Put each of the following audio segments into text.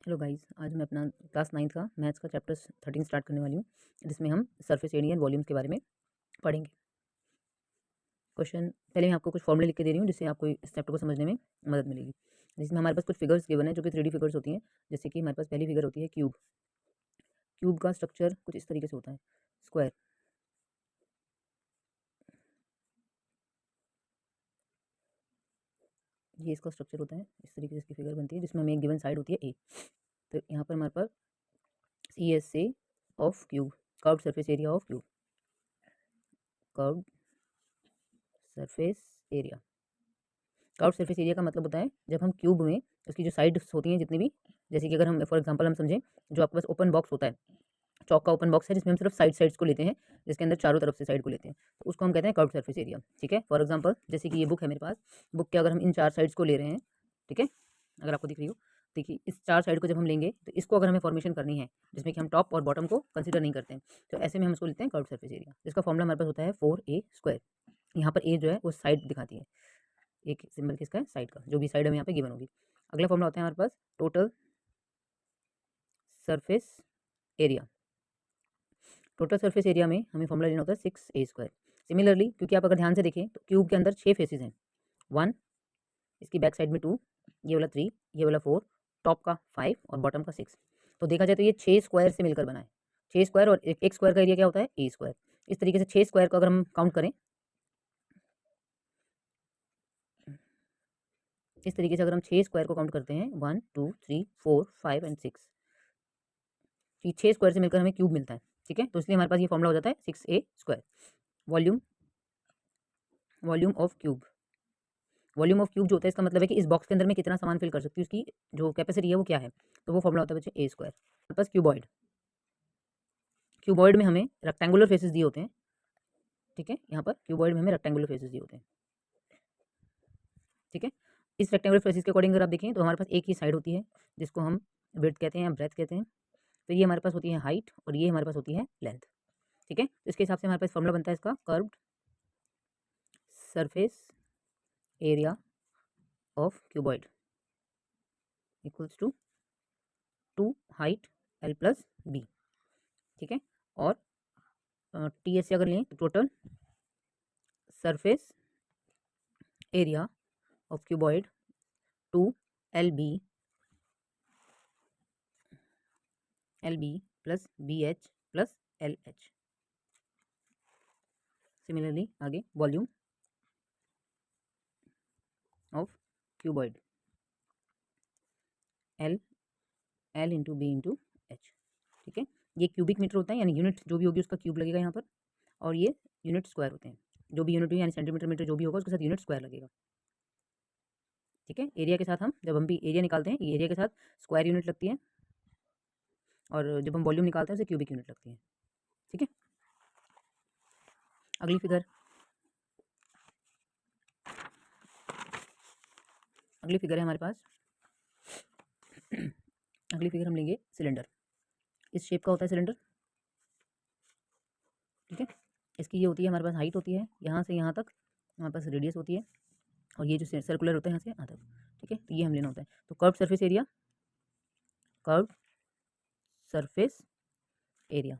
Hello guys, आज मैं अपना क्लास 9th का मैथ्स का चैप्टर 13 स्टार्ट करने वाली हूँ, जिसमें हम सरफेस एरिया एंड वॉल्यूम्स के बारे में पढ़ेंगे। क्वेश्चन पहले मैं आपको कुछ फॉर्मूले लिख के दे रही हूँ, जिससे आपको इस चैप्टर को समझने में मदद मिलेगी। जिसमें हमारे पास कुछ फिगर्स गिवन है जो कि 3D फिगर्स होती हैं। जैसे कि हमारे पास पहली फिगर होती है क्यूब। क्यूब का स्ट्रक्चर कुछ इस तरीके से होता है। स्क्वायर, ये इसका स्ट्रक्चर होता है। इस तरीके से इसकी फिगर बनती है, जिसमें हमें एक गिवन साइड होती है ए। तो यहाँ पर हमारे पास सी एस से of cube, curved surface area of cube, curved surface area. Curved surface area का मतलब होता है जब हम क्यूब में उसकी जो साइड्स होती हैं जितनी भी, जैसे कि अगर हम फॉर एग्जांपल हम समझें, जो आपके पास ओपन बॉक्स होता है, चौक का ओपन बॉक्स है जिसमें हम सिर्फ साइड्स को लेते हैं, जिसके अंदर चारों तरफ से साइड को लेते हैं, तो उसको हम कहते हैं कर्व्ड सरफेस एरिया। ठीक है, फॉर एग्जांपल जैसे कि ये बुक है मेरे पास, बुक के अगर हम इन चार साइड्स को ले रहे हैं, ठीक है, अगर आपको दिख रही हो, देखिए इस चार साइड को जब हम लेंगे तो इसको अगर हमें फॉर्मेशन करनी है जिसमें कि हम टॉप और बॉटम को कंसीडर नहीं करते हैं, तो ऐसे में हम इसको लेते हैं कर्व्ड सरफेस एरिया, जिसका फॉर्मूला हमारे पास होता है 4a²। यहाँ पर ए जो है वो साइड दिखाती है, एक सिंबल किसका है, साइड का, जो भी साइड हमें यहाँ पे गिवन होगी। अगला फॉर्मूला होता है हमारे पास total surface area. Total surface area में हमें फॉर्मूला लेना होता है 6a²। सिमिलरली, क्योंकि आप अगर ध्यान से देखें तो क्यूब के अंदर 6 फेसेस हैं, 1, इसकी बैक साइड में 2, ये वाला 3, ये वाला 4, टॉप का 5 और बॉटम का 6। तो देखा जाए तो ये 6 स्क्वायर से मिलकर बना है। 6 स्क्वायर, और एक स्क्वायर का एरिया क्या होता है, a²। इस तरीके से 6 स्क्वायर को अगर हम काउंट करें, इस तरीके से अगर हम 6 स्क्वायर को काउंट करते हैं, 1 2 3 4 5 एंड 6, तो ये 6 स्क्वायर से मिलकर हमें क्यूब मिलता है। ठीक है, तो इसलिए हमारे पास ये फॉर्मूला हो जाता है 6a²। Volume, volume of cube, volume of cube जो होता है इसका मतलब है कि इस बॉक्स के अंदर मैं कितना सामान फिल कर सकती हूँ, उसकी जो कैपेसिटी है वो क्या है, तो वो फॉर्मूला होता है बच्चे a²। हमारे पास क्यूबॉइड, क्यूबॉइड में हमें रेक्टेंगुलर फेसेस दिए होते हैं। ठीक है, यहाँ पर क्यूबॉइड में हमें रेक्टेंगुलर फेसेस दिए होते हैं। ठीक है, इस रेक्टेंगुलर फेसेस के अकॉर्डिंग अगर आप देखें तो हमारे पास एक ही साइड होती है जिसको हम विड्थ कहते हैं या ब्रेथ कहते हैं, फिर ये हमारे पास होती है हाइट, और ये हमारे पास होती है लेंथ। ठीक है, तो इसके हिसाब से हमारे पास फॉर्मूला बनता है इसका curved surface area of cuboid equals to 2 height l plus B. ठीक है, और टी एस से अगर लें तो total surface area of cuboid 2 L B plus B H plus L H. Similarly आगे volume of cuboid L, L into B into H. ठीक है, ये क्यूबिक मीटर होता है, यानी यूनिट जो भी होगी उसका क्यूब लगेगा यहाँ पर, और ये यूनिट स्क्वायर होते हैं, जो भी यूनिट यानी सेंटीमीटर मीटर जो भी होगा उसके साथ यूनिट स्क्वायर लगेगा। ठीक है, एरिया के साथ हम जब हम भी एरिया निकालते हैं, ये एरिया के साथ स्क्वायर यूनिट लगती है, और जब हम वॉल्यूम निकालते हैं उसे क्यूबिक यूनिट लगती है। ठीक है, अगली फिगर, अगली फिगर है हमारे पास अगली फिगर हम लेंगे सिलेंडर। इस शेप का होता है सिलेंडर। ठीक है, इसकी ये होती है हमारे पास हाइट होती है, यहाँ से यहाँ तक हमारे पास रेडियस होती है, और ये जो सर्कुलर होता है यहाँ से यहाँ तक। ठीक है, तो ये हम लेना होता है। तो curve surface area, curve surface area,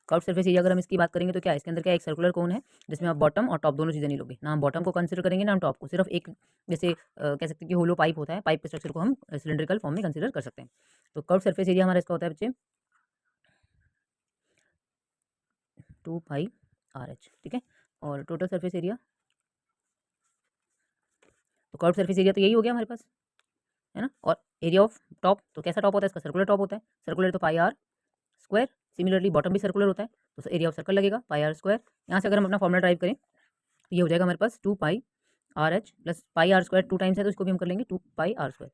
curve surface area अगर हम इसकी बात करेंगे तो क्या है, इसके अंदर क्या एक सर्कुलर कोन है जिसमें आप बॉटम और टॉप दोनों चीज़ें नहीं लोगे, ना हम बॉटम को कंसिडर करेंगे ना हम टॉप को, सिर्फ एक जैसे कह सकते हैं कि होलो पाइप होता है, पाइप के स्ट्रक्चर को हम सिलेंड्रिकल फॉर्म में कंसिडर कर सकते हैं। तो कर्व सरफेस एरिया हमारा इसका होता है बच्चे 2πr/h। ठीक है, और टोटल सरफेस एरिया, तो कर्व सरफेस एरिया तो यही हो गया हमारे पास, है ना। और एरिया ऑफ टॉप, तो कैसा टॉप होता है इसका, सर्कुलर टॉप होता है, सर्कुलर तो πr²। सिमिलरली बॉटम भी सर्कुलर होता है, तो एरिया ऑफ सर्कल लगेगा πr²। यहाँ से अगर हम अपना फॉर्मूला ड्राइव करें तो ये हो जाएगा हमारे पास 2πr/h प्लस πr² 2 टाइम्स है तो इसको भी हम कर लेंगे 2πr²।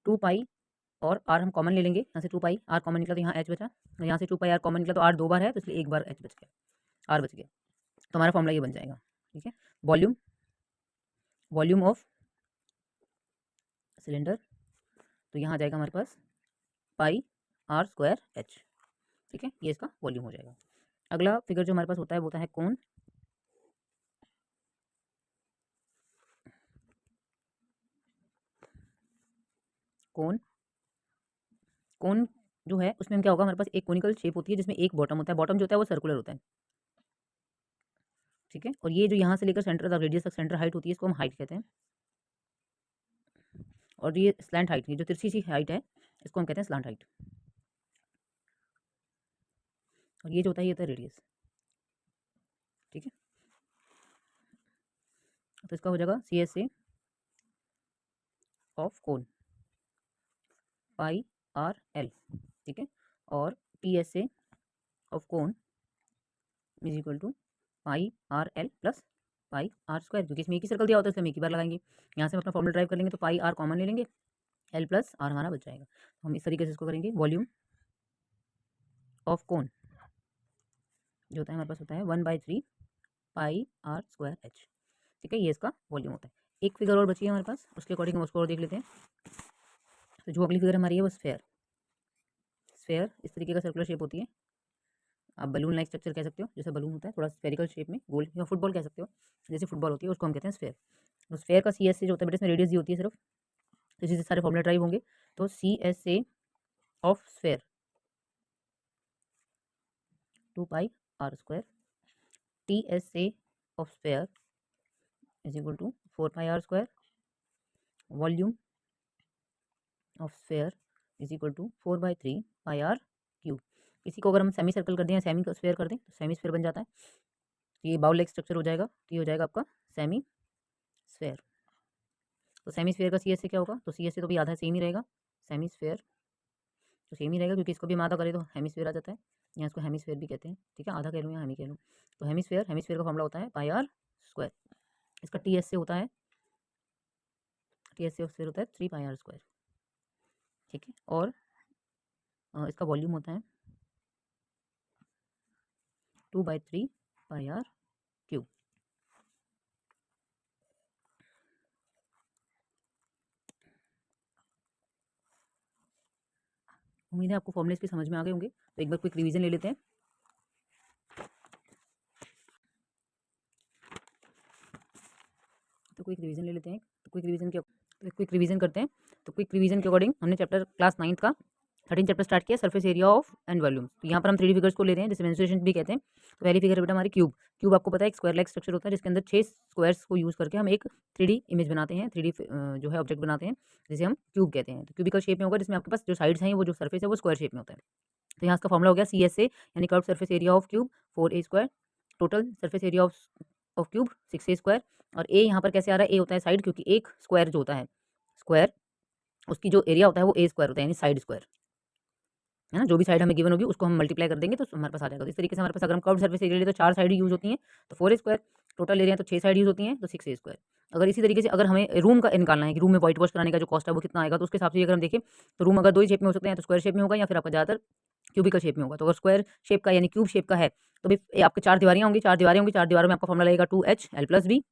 2π और r हम कॉमन ले लेंगे, यहाँ से 2πr कॉमन निकला तो यहाँ h बचा, यहाँ से 2πr कॉमन निकला तो r 2 बार है तो इसलिए एक बार h बच गया, r बच गया, तो हमारा फॉर्मूला ये बन जाएगा। ठीक है, वॉल्यूम, वॉल्यूम ऑफ सिलेंडर, तो यहाँ आ जाएगा हमारे पास πr²h। ठीक है, ये इसका वॉल्यूम हो जाएगा। अगला फिगर जो हमारे पास होता है वो होता है कोन। कोन कोन जो है उसमें क्या होगा, हमारे पास एक कोनिकल शेप होती है जिसमें एक बॉटम होता है, बॉटम जो होता है वो सर्कुलर होता है, ठीक है। और ये जो यहाँ से लेकर सेंटर तक रेडियस तक सेंटर हाइट होती है इसको हम हाइट कहते हैं। और ये स्लैंट हाइट, ये जो तिरछी सी हाइट है इसको हम कहते हैं स्लैंट हाइट। और ये जो होता है ये होता है रेडियस, ठीक है। तो इसका हो जाएगा C S A of cone pi r l, ठीक है। और T S A of cone is equal to pi r l plus pi are square, क्योंकि इसमें एक ही सर्कल दिया होता है इसलिए हम एक ही बार लगाएंगे। यहाँ से हम अपना फॉर्मूला ड्राइव कर लेंगे, तो पाई आर कॉमन ले लेंगे, एल प्लस आर हमारा बच जाएगा। तो हम इस तरीके से इसको करेंगे। वॉल्यूम ऑफ कोन जो होता है हमारे पास होता है 1/3 पाई आर स्क्वायर एच, ठीक है। ये इसका वॉल्यूम होता है। एक फिगर और बची है हमारे पास, उसके अकॉर्डिंग हम उसको और देख लेते हैं। तो जो अगली फिगर हमारी है वो स्फेयर, स्फेयर इस तरीके का सर्कुलर शेप होती है। आप बलून लाइक स्ट्रक्चर कह सकते हो, जैसे बलून होता है थोड़ा स्फेरिकल शेप में, गोल, या फुटबॉल कह सकते हो, जैसे फुटबॉल होती है उसको हम कहते हैं स्फेयर। तो स्फेयर का सी एस ए जो होता है बेटा इसमें रेडियस दी होती है सिर्फ, तो इसी से सारे फॉर्मूला ड्राइव होंगे। तो C S A of sphere 2 pi are square, T S A of sphere is equal to 4 pi are square, volume of sphere is equal to 4/3 pi r cube. इसी को अगर हम सेमी सर्कल कर दें या semi sphere कर दें तो सेमी स्फेयर बन जाता है। तो ये बाउल लाइक स्ट्रक्चर हो जाएगा, तो ये हो जाएगा आपका सेमी स्फेयर। तो सेमी स्फेयर का सी एस से क्या होगा, तो सी एस से तो भी आधा सेम ही रहेगा, सेमी स्फेयर तो सेम ही रहेगा क्योंकि इसको भी हम आधा करें तो हेमी स्फेयर आ जाता है, या इसको हेमी स्फेयर भी कहते हैं, ठीक है। आधा कह लूँ या हेमी कह लूँ, तो हेमी स्फेयर का फॉर्मूला होता है पाई आर स्क्वायर। इसका टी एस से होता है, टी एस से स्फेयर होता है 3 पाई आर स्क्वायर, ठीक है। और इसका वॉल्यूम होता है 2/3 पाई आर क्यूब। उम्मीद है आपको फॉर्मूले इसके समझ में आ गए होंगे। तो एक बार क्विक रिवीजन ले लेते हैं। तो क्विक रिवीजन ले लेते हैं। तो क्विक रिवीजन क्विक रिवीजन करते हैं। तो क्विक रिवीजन के अकॉर्डिंग हमने चैप्टर क्लास 9th का 13 चैप्टर स्टार्ट किया, surface area of and volumes. तो यहाँ पर हम 3D फिगर्स को ले रहे हैं जिसे मेंसुरेशन भी कहते हैं। तो पहली फिगर है बेटा हमारी क्यूब। क्यूब आपको पता है एक स्क्वायर लाइक स्ट्रक्चर होता है जिसके अंदर 6 स्क्वायर्स को यूज करके हम एक 3D इमेज बनाते हैं, 3D जो है ऑब्जेक्ट बनाते हैं जिसे हम क्यूब कहते हैं। तो क्यूबिकल शेप में होगा जिसमें आपके पास जो साइड्स हैं वो जो सर्फेस है वो स्क्वायर शेप में होता है। तो यहाँ इसका फॉर्मूला हो गया सी एस ए यानी curve surface area of cube 4a square, total surface area of cube 6a square. और ए यहाँ पर कैसे आ रहा है, ए होता है साइड, क्योंकि एक स्क्वायर जो होता है स्क्वायर उसकी जो एरिया होता है वो ए स्क्वायर होता है, यानी साइड स्क्वायर है ना। जो भी साइड हमें गिवन होगी उसको हम मल्टीप्लाई कर देंगे तो हमारे पास आ जाएगा। तो इस तरीके से हमारे पास अगर हम कर्व सर्फेस एरिया ले तो 4 साइड यूज होती हैं, तो 4a स्क्वायर, टोटल एरिया तो 6 साइड यूज होती हैं तो 6a स्क्वायर। अगर इसी तरीके से अगर हमें रूम का निकालना है कि रूम में व्हाइट वॉश कराने का जो कॉस्ट है वो कितना आएगा, तो उसके हिसाब से अगर हम देखें तो रूम अगर दो ही शेप में हो सकते हैं, तो स्क्वायर शेप में होगा या फिर आपका ज़्यादातर क्यूबिकल शेप में होगा। तो अगर स्क्वायर शेप का यानी क्यूब शेप का है तो भी आपके 4 दीवारियाँ होंगी, 4 दीवारें होंगी, 4 दीवारों में आपका फॉर्मूला लगेगा 2HL+B,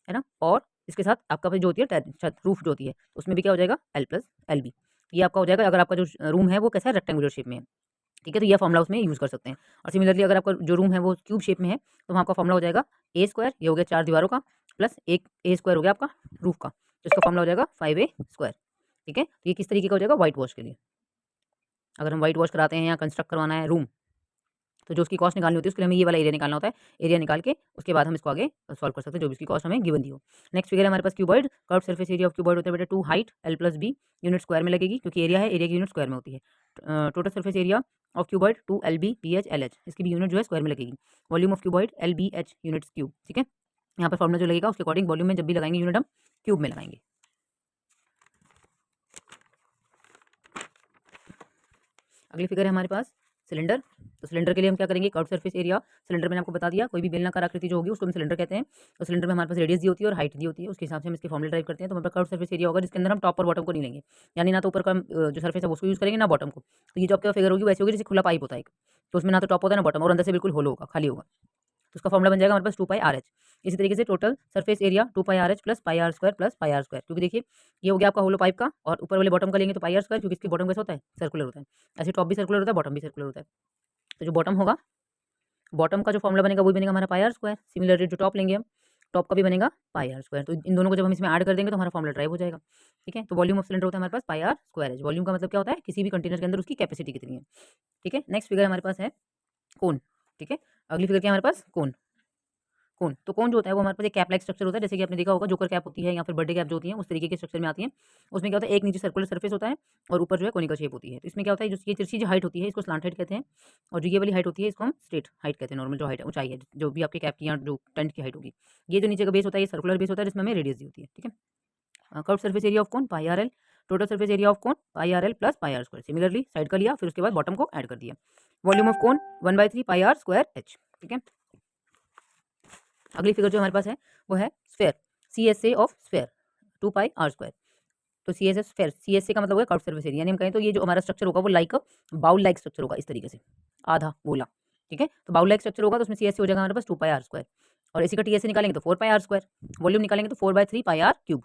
है ना। और इसके साथ आपका फिर जो होती है छत रूफ जो होती है उसमें भी क्या हो जाएगा L+LB। ये आपका हो जाएगा अगर आपका जो रूम है वो कैसा है, रेक्टेंगुलर शेप में है, ठीक है। तो यह फॉर्मूला उसमें यूज़ कर सकते हैं। और सिमिलरली अगर आपका जो रूम है वो क्यूब शेप में है तो वहाँ आपका फॉर्मूला हो जाएगा ए स्क्वायर, ये हो गया 4 दीवारों का, प्लस एक ए स्क्वायर हो गया आपका रूफ का, तो इसका फॉर्मूला हो जाएगा 5a स्क्वायर, ठीक है। तो ये किस तरीके का हो जाएगा, व्हाइट वॉश के लिए। अगर हम व्हाइट वॉश कराते हैं या कंस्ट्रक्ट करवाना है रूम तो जो उसकी कॉस्ट निकालनी होती है उसके लिए हमें ये वाला एरिया निकालना होता है। एरिया निकाल के उसके बाद हम इसको आगे सॉल्व कर सकते हैं जो भी इसकी कॉस्ट हमें गिवन दी हो। नेक्स्ट फिगर है हमारे पास cuboid. Curve surface area of cuboid होता है बेटा 2 हाइट L+B यूनिट स्क्वायर में लगेगी, क्योंकि एरिया है, एरिया की यूनिट स्क्वायर में होती है। Total surface area of cuboid 2 LB BH LH, इसकी भी यूनिट जो है स्क्वायर में लगेगी। Volume of cuboid LBH units cube, ठीक है। यहाँ पर फॉर्मूला जो लगेगा उसके अकॉर्डिंग वॉल्यूम में जब भी लगाएंगे यूनिट हम क्यूब में लगाएंगे। अगली फिगर है हमारे पास सिलेंडर। तो सिलेंडर के लिए हम क्या करेंगे, कर्व सरफेस एरिया, सिलेंडर मैंने आपको बता दिया, कोई भी बेलनाकार आकृति जो होगी उसको हम सिलेंडर कहते हैं। तो सिलेंडर में हमारे पास रेडियस दी होती है और हाइट दी होती है, उसके हिसाब से हम इसके फॉर्मूला ड्राइव करते हैं। तो हमारे पास कर्व सरफेस एरिया होगा जिसके अंदर हम टॉप और बॉटम को नहीं लेंगे, यानी ना तो ऊपर का जो सरफेस है उसको यूज़ करेंगे ना बॉटम को। तो ये जो आपका फिगर होगी वैसे होगी जैसे खुला पाइप होता है एक, तो उसमें ना तो टॉप होता है ना बॉटम, और अंदर से बिल्कुल होलो होगा, खाली होगा। तो उसका फॉर्मूला बन जाएगा हमारे पास 2πRH। इसी तरीके से total surface area 2πRH plus πr square plus πr square, क्योंकि देखिए ये हो गया आपका होलो पाइप का, और ऊपर वाले बॉटम का लेंगे तो πr स्क्वायर, क्योंकि इसकी बॉटम कैसा होता है, सर्कुलर होता है। ऐसे टॉप भी सर्कुलर होता है, बॉटम भी सर्कुलर होता है। तो जो बॉटम होगा, बॉटम का जो फॉर्मूला बनेगा वही बनेगा हमारा πr स्क्वायर। सिमिलरली जो टॉप लेंगे हम टॉप का भी बनेगा पाई आर स्क्वायर। तो इन दोनों को जब हम इसमें ऐड कर देंगे तो हमारा फॉर्मूला ड्राइव हो जाएगा। ठीक है, तो वॉल्यूम ऑफ सिलेंडर होता है हमारे पास पाई आर स्क्वायर एच। वॉल्यूम का मतलब क्या होता है, किसी भी कंटेनर के अंदर उसकी कैपेसिटी कितनी है। ठीक है, नेक्स्ट फिगर हमारे पास है कोन। ठीक है, अगली फिगर क्या है हमारे पास, कोन। कोन, तो कोन जो होता है वो हमारे पास एक कैप लाइक स्ट्रक्चर होता है, जैसे कि आपने देखा होगा जोकर कैप होती है या फिर बर्थडे कैप जो होती है उस तरीके के स्ट्रक्चर में आती है। उसमें क्या होता है, एक नीचे सर्कुलर सर्फेस होता है और ऊपर जो है कोनिकल शेप होती है। तो इसमें क्या होता है, जो ये तिरछी जो हाइट होती है इसको स्लांट हाइट कहते हैं, और जो ये वाली हाइट होती है इसको हम स्ट्रेट हाइट कहते हैं। नॉर्मल जो हाइट है, ऊंचाई है जो भी आपके कैप की या जो टेंट की हाइट होगी। ये जो नीचे का बेस होता है ये सर्कुलर बेस होता है जिसमें हमें रेडियस दी होती है। ठीक है, curve surface area of cone pi r l, total surface area of cone pi r l plus pi are square. Similarly side का लिया, फिर उसके बाद बॉटम को ऐड कर दिया। Volume of cone 1/3 pi are square h. ठीक है, अगली फिगर जो हमारे पास है वो है sphere, C S A of sphere 2 pi are square. तो C S A sphere, C S A का मतलब है कर्व सर्फेस एरिया, यानी हम कहें तो ये जो हमारा स्ट्रक्चर होगा वो लाइक बाउल लाइक स्ट्रक्चर होगा, इस तरीके से आधा गोला। ठीक है, तो बाउल लाइक स्ट्रक्चर होगा तो उसमें सी एस ए हो जाएगा हमारे पास 2 पाई आर स्क्वायर, और इसी का टी एस ए निकालेंगे तो 4 पाई आर स्क्वायर। वॉल्यूम निकालेंगे तो 4/3 पाई आर क्यूब।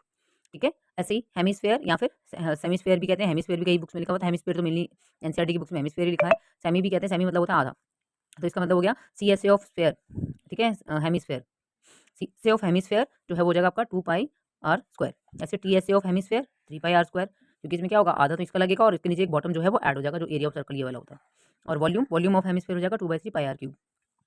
ठीक है, ऐसे ही हेमीस्फेयर या फिर सेमीस्फेयर भी कहते हैं, हेमीस्फेयर भी कई बुक्स में लिखा हुआ है, हेमीस्फेयर तो मिली एनसीईआरटी की बुक्स में हेमीस्फेयर ही लिखा है। सेमी भी कहते हैं, सेमी मतलब होता है आधा, तो इसका मतलब हो गया C S A of sphere. ठीक है, hemisphere, C S A of hemisphere जो है वो हो जाएगा आपका 2 पाई आर स्क्वायर। ऐसे T S A of hemisphere 3 pi are square, क्योंकि इसमें क्या होगा, आधा तो इसका लगेगा और इसके नीचे एक बॉटम जो है वो ऐड हो जाएगा, जो एरिया ऑफ सर्कल ये वाला होता है। और वॉल्यूम ऑफ हेमीस्फेयर हो जाएगा 2/3 पाई आर क्यूब।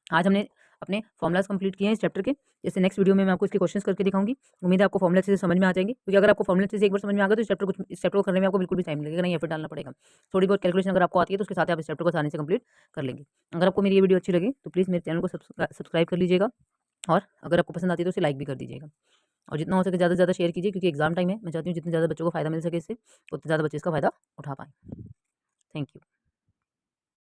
आज हमने अपने फॉर्मुलाज कंप्लीट किए हैं इस चैप्टर के। जैसे नेक्स्ट वीडियो में मैं आपको इसके क्वेश्चंस करके दिखाऊंगी। उम्मीद है आपको फॉर्मुला अच्छे से समझ में आ जाएंगे, क्योंकि अगर आपको फॉर्मुला अच्छे से एक बार समझ में आ गया तो इस चैप्टर को करने में आपको बिल्कुल भी टाइम लगेगा नहीं, एफर्ट डालना पड़ेगा। थोड़ी बहुत कैलकुलेशन अगर आपको आती है तो उसके साथ आप इस चैप्टर को आसानी से कंप्लीट कर लेंगे। अगर आपको मेरी ये वीडियो अच्छी लगी तो प्लीज़ मेरे चैनल को सब्सक्राइब कर लीजिएगा, और अगर आपको पसंद आती है तो उसे लाइक भी कर दीजिएगा, और जितना हो सके ज़्यादा से ज़्यादा शेयर कीजिए, क्योंकि एग्जाम टाइम है। मैं चाहती हूँ जितने ज़्यादा बच्चों को फायदा मिल सके इससे, उतने ज़्यादा बच्चे इसका फायदा उठा पाएँ। Thank you.